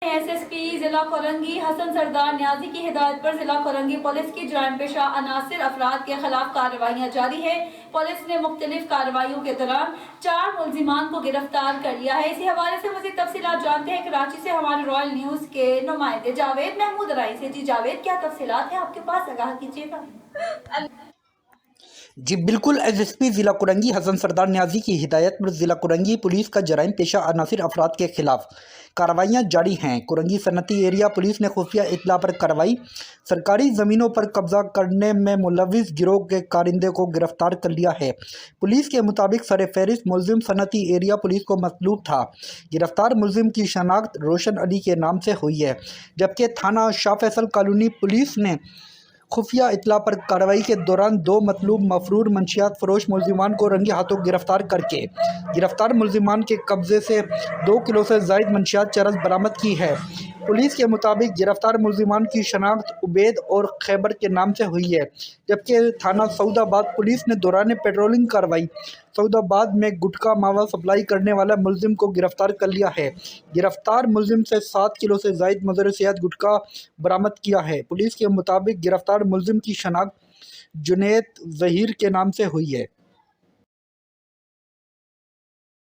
SSP जिला कोरंगी हसन सरदार न्याजी की हिदायत पर जिला कोरंगी पुलिस की जराइम पेशा अनासिर अफराद के खिलाफ कार्रवाइयाँ जारी है। पुलिस ने मुख्तलिफ कार्रवाइयों के दौरान 4 मुलजिमान को गिरफ्तार कर लिया है। इसी हवाले से मज़ीद तफसीलात जानते हैं कराची से हमारे रॉयल न्यूज़ के नुमाइंदे जावेद महमूद राय से। जी जावेद, क्या तफसीलात है आपके पास, आगाह कीजिएगा। जी बिल्कुल, एसएसपी जिला कुरंगी हसन सरदार न्याजी की हिदायत पर जिला कुरंगी पुलिस का जराइम पेशा अनासिर अफराद के खिलाफ कार्रवाइयाँ जारी हैं। कुरंगी सनती एरिया पुलिस ने खुफिया इत्तला पर कार्रवाई सरकारी ज़मीनों पर कब्जा करने में मुलविस गिरोह के कारिंदे को गिरफ्तार कर लिया है। पुलिस के मुताबिक सर फहरिस्त मुलजिम सनती एरिया पुलिस को मतलूब था। गिरफ्तार मुलजिम की शनाख्त रोशन अली के नाम से हुई है, जबकि थाना शाह फैसल कॉलोनी पुलिस ने खुफिया इत्तला पर कार्रवाई के दौरान 2 मतलूब मफरूर मंशियात फरोश मुलजिमान को रंगे हाथों गिरफ्तार करके गिरफ्तार मुलजिमान के कब्जे से 2 किलो से ज़ायद मंशियात चरस बरामद की है। पुलिस के मुताबिक गिरफ्तार मुलजिमान की शनाख्त उबैद और खैबर के नाम से हुई है, जबकि थाना सऊदाबाद पुलिस ने दौरान पेट्रोलिंग कार्रवाई सऊदाबाद में गुटखा मावा सप्लाई करने वाला मुलजिम को गिरफ्तार कर लिया है। गिरफ्तार मुलजिम से 7 किलो से ज़ायद मदर सेहत गुटखा बरामद किया है। पुलिस के मुताबिक गिरफ्तार मुलजिम की शनाख्त जुनैद ज़हीर के नाम से हुई है।